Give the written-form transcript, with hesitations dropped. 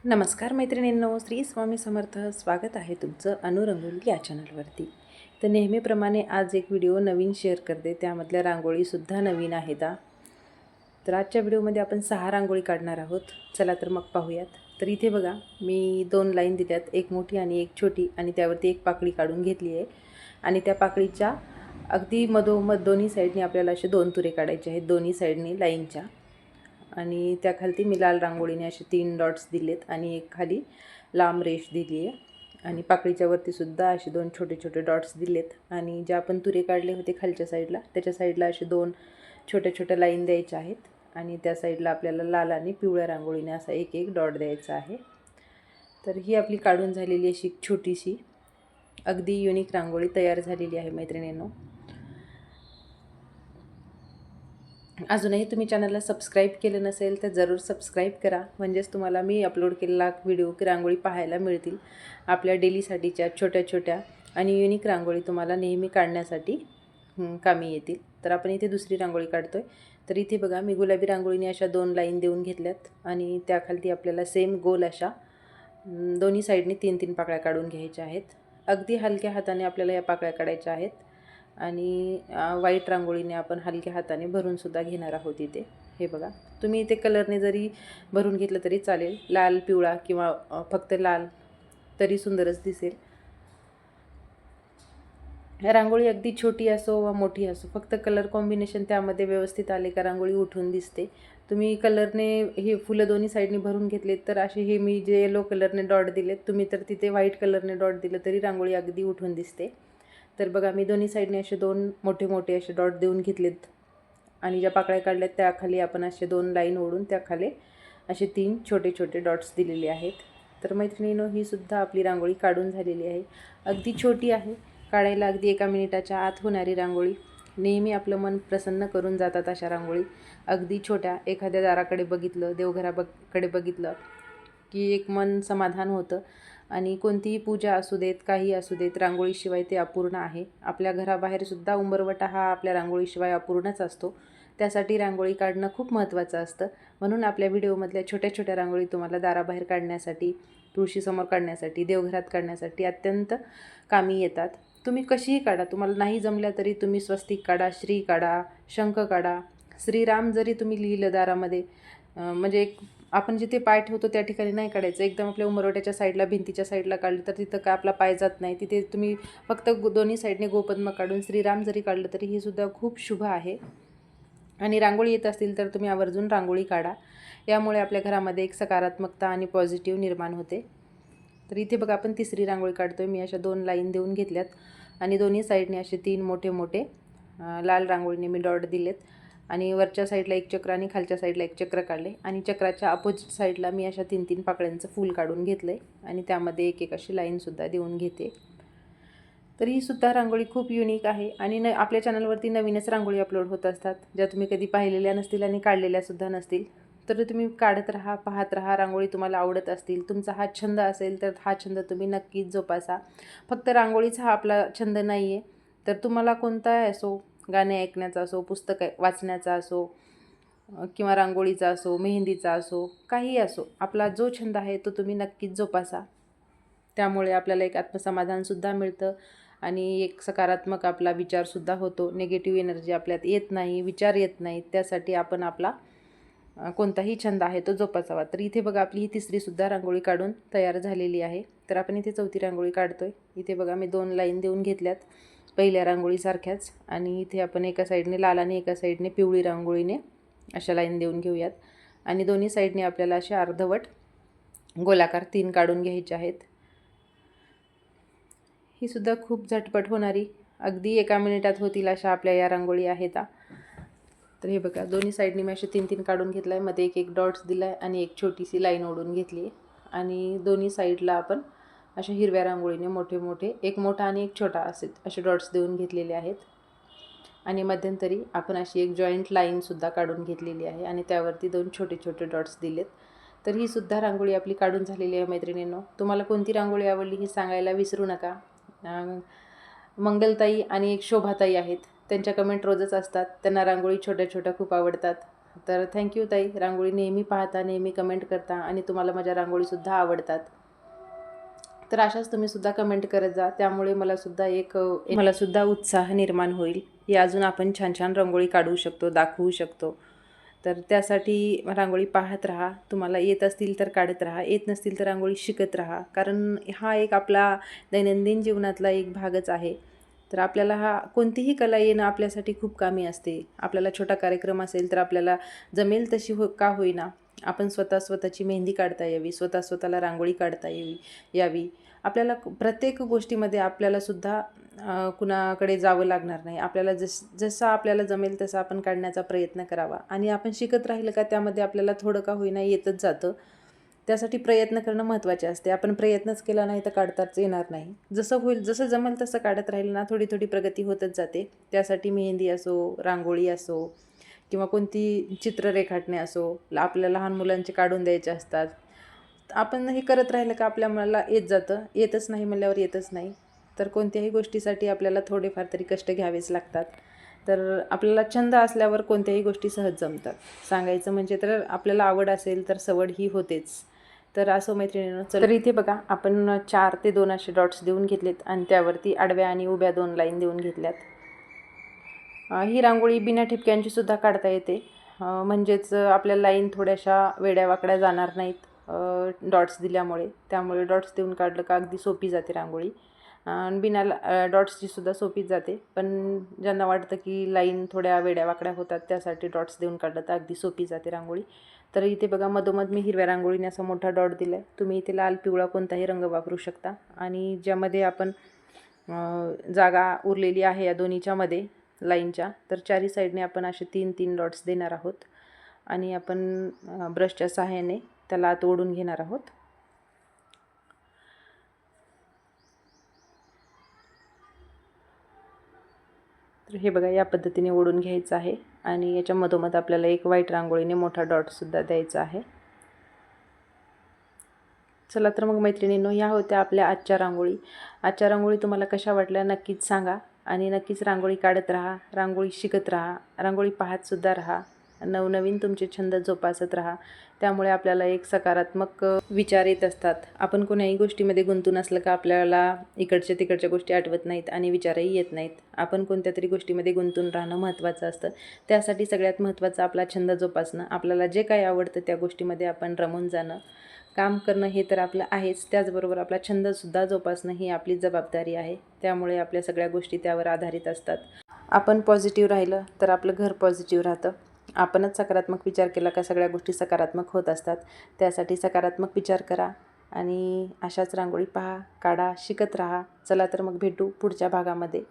नमस्कार मैत्रिणींनो, श्री स्वामी समर्थ. स्वागत आहे तुमचं अनुरंगोली या चॅनलवरती. तर नेहमीप्रमाणे आज एक व्हिडिओ नवीन शेअर करते. त्यामधल्या रांगोळीसुद्धा नवीन आहेत. तर आजच्या व्हिडिओमध्ये आपण 6 रांगोळी काढणार आहोत. चला तर मग पाहूयात. तर इथे बघा, मी 2 लाईन दिल्यात, एक मोठी आणि एक छोटी, आणि त्यावरती एक पाकळी काढून घेतली आहे. आणि त्या पाकळीच्या अगदी मधोमध दोन्ही साईडनी आपल्याला असे 2 तुरे काढायचे आहेत, दोन्ही साईडनी लाईनच्या. आणि त्याखाली मी लाल रांगोळीने असे 3 डॉट्स दिलेत आणि एक खाली लांब रेष दिली आहे. आणि पाकळीच्या वरतीसुद्धा असे 2 छोटे छोटे डॉट्स दिलेत. आणि जे आपण तुरे काढले होते खालच्या साईडला, त्याच्या साईडला असे 2 छोट्या छोट्या लाईन द्यायच्या आहेत. आणि त्या साईडला आपल्याला लाल आणि पिवळ्या रांगोळीने असा एक एक डॉट द्यायचा आहे. तर ही आपली काढून झालेली अशी छोटीशी अगदी युनिक रांगोळी तयार झालेली आहे मैत्रिणींनो. अजूनही तुम्ही चॅनलला सबस्क्राईब केलं नसेल तर जरूर सबस्क्राईब करा, म्हणजेच तुम्हाला मी अपलोड केलेला व्हिडिओ की रांगोळी पाहायला मिळतील. आपल्या डेलीसाठीच्या छोट्या छोट्या आणि युनिक रांगोळी तुम्हाला नेहमी काढण्यासाठी कामी येतील. तर आपण इथे दुसरी रांगोळी काढतो आहे. तर इथे बघा, मी गुलाबी रांगोळीने अशा 2 लाईन देऊन घेतल्यात आणि त्याखाली आपल्याला सेम गोल अशा दोन्ही साईडनी 3-3 पाकळ्या काढून घ्यायच्या आहेत. अगदी हलक्या हाताने आपल्याला या पाकळ्या काढायच्या आहेत. आणि व्हाईट रांगोळीने आपण हलक्या हाताने भरूनसुद्धा घेणार आहोत इथे. हे बघा, तुम्ही इथे कलरने जरी भरून घेतलं तरी चालेल, लाल पिवळा किंवा फक्त लाल तरी सुंदरच दिसेल. रांगोळी अगदी छोटी असो वा मोठी असो, फक्त कलर कॉम्बिनेशन त्यामध्ये व्यवस्थित आले का रांगोळी उठून दिसते. तुम्ही कलरने हे फुलं दोन्ही साईडने भरून घेतलेत तर असे हे मी जे येलो कलरने डॉट दिलेत, तुम्ही तर तिथे व्हाईट कलरने डॉट दिलं तरी रांगोळी अगदी उठून दिसते. तर बघा, मी दोन्ही साईडने असे 2 मोठे मोठे असे डॉट देऊन घेतलेत. आणि ज्या पाकळ्या काढल्यात त्याखाली आपण असे 2 लाईन ओढून त्याखाली असे 3 छोटे छोटे डॉट्स दिलेले आहेत. तर मैत्रिणींनो, ही सुद्धा आपली रांगोळी काढून झालेली आहे. अगदी छोटी आहे, काढायला अगदी 1 मिनिटाच्या आत होणारी रांगोळी. नेहमी आपलं मन प्रसन्न करून जातात अशा रांगोळी. अगदी छोट्या एखाद्या दाराकडे बघितलं, देवघराकडे बघितलं की एक मन समाधान होतं. आणि कोणतीही पूजा असू देत, काही असू देत, रांगोळीशिवाय ते अपूर्ण आहे. आपल्या घराबाहेरसुद्धा उंबरवटा हा आपल्या रांगोळीशिवाय अपूर्णच असतो. त्यासाठी रांगोळी काढणं खूप महत्त्वाचं असतं. म्हणून आपल्या व्हिडिओमधल्या छोट्या छोट्या रांगोळी तुम्हाला दाराबाहेर काढण्यासाठी, तुळशीसमोर काढण्यासाठी, देवघरात काढण्यासाठी अत्यंत कामी येतात. तुम्ही कशीही काढा, तुम्हाला नाही जमल्या तरी तुम्ही स्वस्तिक काढा, श्री काढा, शंख काढा. श्रीराम जरी तुम्ही लिहिलं दारामध्ये, म्हणजे एक आपण जिथे पाय ठेवतो त्या ठिकाणी नाही काढायचं. एकदम आपल्या उंबरवट्याच्या साईडला, भिंतीच्या साईडला काढलं तर तिथं काय आपला पाय जात नाही. तिथे तुम्ही फक्त दोन्ही साईडने गोपद्म काढून श्रीराम जरी काढलं तरी हे सुद्धा खूप शुभ आहे. आणि रांगोळी येत असतील तर तुम्ही आवर्जून रांगोळी काढा. यामुळे आपल्या घरामध्ये एक सकारात्मकता आणि पॉझिटिव्ह निर्माण होते. तर इथे बघा, आपण तिसरी रांगोळी काढतो आहे. मी अशा 2 लाईन देऊन घेतल्यात आणि दोन्ही साईडने असे 3 मोठे मोठे लाल रांगोळीने मी डॉट दिलेत. आणि वरच्या साईडला एक चक्र आणि खालच्या साईडला एक चक्र काढले. आणि चक्राच्या अपोजिट साईडला मी अशा 3-3 पाकळ्यांचं फूल काढून घेतलं आहे. आणि त्यामध्ये एक एक अशी लाईनसुद्धा देऊन घेते. तर ही सुद्धा रांगोळी खूप युनिक आहे. आणि आपल्या चॅनलवरती नवीनच रांगोळी अपलोड होत असतात, ज्या तुम्ही कधी पाहिलेल्या नसतील आणि काढलेल्यासुद्धा नसतील. तर तुम्ही काढत राहा, पाहत राहा. रांगोळी तुम्हाला आवडत असतील, तुमचा हा छंद असेल तर हा छंद तुम्ही नक्कीच जोपासा. फक्त रांगोळीचा हा आपला छंद नाही आहे, तर तुम्हाला कोणताही असो, गाणे ऐकण्याचा असो, पुस्तक वाचण्याचा असो, किंवा रांगोळीचा असो, मेहंदीचा असो, काहीही असो, आपला जो छंद आहे तो तुम्ही नक्कीच जोपासा. त्यामुळे आपल्याला एक आत्मसमाधानसुद्धा मिळतं आणि एक सकारात्मक आपला विचारसुद्धा होतो. निगेटिव्ह एनर्जी आपल्यात येत नाही, विचार येत नाहीत. त्यासाठी आपण आपला कोणताही छंद आहे तो जोपासावा. तर इथे बघा, आपली ही तिसरीसुद्धा रांगोळी काढून तयार झालेली आहे. तर आपण इथे चौथी रांगोळी काढतो आहे. इथे बघा, मी 2 लाईन देऊन घेतल्यात पहिल्या रांगोळीसारख्याच. आणि इथे आपण एका साईडने लाल आणि एका साईडने पिवळी रांगोळीने अशा लाईन देऊन घेऊयात. आणि दोन्ही साईडने आपल्याला अशा अर्धवट गोलाकार 3 काढून घ्यायचे आहेत. ही सुद्धा खूप झटपट होणारी, अगदी 1 मिनिटात होतील अशा आपल्या या रांगोळी आहेत. तर हे बघा, दोन्ही साईडनी मी असे 3-3 काढून घेतला आहे. मध्ये एक एक डॉट्स दिला आहे आणि एक छोटीशी लाईन ओढून घेतली आहे. आणि दोन्ही साईडला आपण अशा हिरव्या रांगोळीने मोठे मोठे, एक मोठा आणि एक छोटा असे डॉट्स देऊन घेतलेले आहेत. आणि मध्यंतरी आपण अशी एक जॉईंट लाईनसुद्धा काढून घेतलेली आहे आणि त्यावरती 2 छोटे छोटे डॉट्स दिलेत. तर ही सुद्धा रांगोळी आपली काढून झालेली आहे मैत्रिणींनो. तुम्हाला कोणती रांगोळी आवडली ही सांगायला विसरू नका. मंगलताई आणि एक शोभाताई आहेत, त्यांच्या कमेंट रोजच असतात. त्यांना रांगोळी छोट्या छोट्या खूप आवडतात. तर थँक्यू ताई, रांगोळी नेहमी पाहता, नेहमी कमेंट करता आणि तुम्हाला माझ्या रांगोळीसुद्धा आवडतात. तर अशाच तुम्हीसुद्धा कमेंट करत जा, त्यामुळे मलासुद्धा उत्साह निर्माण होईल, की अजून आपण छान छान रांगोळी काढू शकतो, दाखवू शकतो. तर त्यासाठी रांगोळी पाहत राहा. तुम्हाला येत असतील तर काढत राहा, येत नसतील तर रांगोळी शिकत राहा. कारण हा एक आपला दैनंदिन जीवनातला एक भागच आहे. तर आपल्याला कोणतीही कला येणं आपल्यासाठी खूप कामी असते. आपल्याला छोटा कार्यक्रम असेल तर आपल्याला जमेल तशी का होईना आपण स्वतःची मेहंदी काढता यावी, स्वतःला रांगोळी काढता यावी. आपल्याला प्रत्येक गोष्टीमध्ये आपल्यालासुद्धा कुणाकडे जावं लागणार नाही. आपल्याला जसं आपल्याला जमेल तसं आपण काढण्याचा प्रयत्न करावा आणि आपण शिकत राहिलं का त्यामध्ये आपल्याला थोडं का होईना येतच जातं. त्यासाठी प्रयत्न करणं महत्त्वाचे असते. आपण प्रयत्नच केला नाही तर काढताच येणार नाही. जसं होईल, जसं जमेल तसं काढत राहिलं ना, थोडी थोडी प्रगती होतच जाते. त्यासाठी मेहंदी असो, रांगोळी असो किंवा कोणती चित्र रेखाटणे असो, आपल्या लहान मुलांचे काढून द्यायचे असतात. आपण हे करत राहिलं का आपल्या मनाला येत जातं. येतच नाही म्हणल्यावर येतच नाही. तर कोणत्याही गोष्टीसाठी आपल्याला थोडेफार तरी कष्ट घ्यावेच लागतात. तर आपल्याला छंद असल्यावर कोणत्याही गोष्टी सहज जमतात. सांगायचं म्हणजे तर आपल्याला आवड असेल तर सवड ही होतेच. तर असं मैत्रिणींनो, तर इथे बघा आपण 4 ते 2 असे डॉट्स देऊन घेतलेत आणि त्यावरती आडव्या आणि उभ्या 2 लाईन देऊन घेतल्यात. ही रांगोळी बिना ठिपक्यांची सुद्धा काढता येते. म्हणजेच आपल्या लाईन थोड्याशा वेड्या वाकड्या जाणार नाहीत डॉट्स दिल्यामुळे. त्यामुळे डॉट्स देऊन काढलं का अगदी सोपी जाते रांगोळी. आणि बिना डॉट्सची सुद्धा सोपीच जाते. पण ज्यांना वाटतं की लाईन थोड्या वेड्या वाकड्या होतात त्यासाठी डॉट्स देऊन काढलं तर अगदी सोपी जाते रांगोळी. तर इथे बघा मधोमध मी हिरव्या रांगोळीने असा मोठा डॉट दिला आहे. तुम्ही इथे लाल पिवळा कोणताही रंग वापरू शकता. आणि ज्यामध्ये आपण जागा उरलेली आहे या दोन्हीच्या मध्ये लाईनच्या, तर चारी साईडने आपण असे 3-3 डॉट्स देणार आहोत आणि आपण ब्रशच्या सहाय्याने त्याला आत ओढून घेणार आहोत. तर हे बघा या पद्धतीने ओढून घ्यायचं आहे आणि याच्या मधोमध आपल्याला एक व्हाईट रांगोळीने मोठा डॉटसुद्धा द्यायचा आहे. चला तर मग मैत्रिणींनो, ह्या होत्या आपल्या आजच्या रांगोळी. आजच्या रांगोळी तुम्हाला कशा वाटल्या नक्कीच सांगा आणि नक्कीच रांगोळी काढत राहा, रांगोळी शिकत राहा, रांगोळी पाहतसुद्धा राहा, नवनवीन तुमचे छंद जोपासत राहा. त्यामुळे आपल्याला एक सकारात्मक विचार येत असतात. आपण कोण्याही गोष्टीमध्ये गुंतून असलं का आपल्याला इकडच्या तिकडच्या गोष्टी आठवत नाहीत आणि विचारही येत नाहीत. आपण कोणत्या तरी गोष्टीमध्ये गुंतून राहणं महत्त्वाचं असतं. त्यासाठी सगळ्यात महत्त्वाचं आपला छंद जोपासणं, आपल्याला जे काही आवडतं त्या गोष्टीमध्ये आपण रमून जाणं, काम करणं हे तर आपलं आहेच. त्याचबरोबर आपला छंदसुद्धा जोपासणं ही आपली जबाबदारी आहे. त्यामुळे आपल्या सगळ्या गोष्टी त्यावर आधारित असतात. आपण पॉझिटिव्ह राहिलं तर आपलं घर पॉझिटिव्ह राहतं. आपणच सकारात्मक विचार केला का सगळ्या गोष्टी सकारात्मक होत असतात. त्यासाठी सकारात्मक विचार करा आणि अशाच रांगोळी पहा, काढा, शिकत राहा. चला तर मग भेटू पुढच्या भागामध्ये.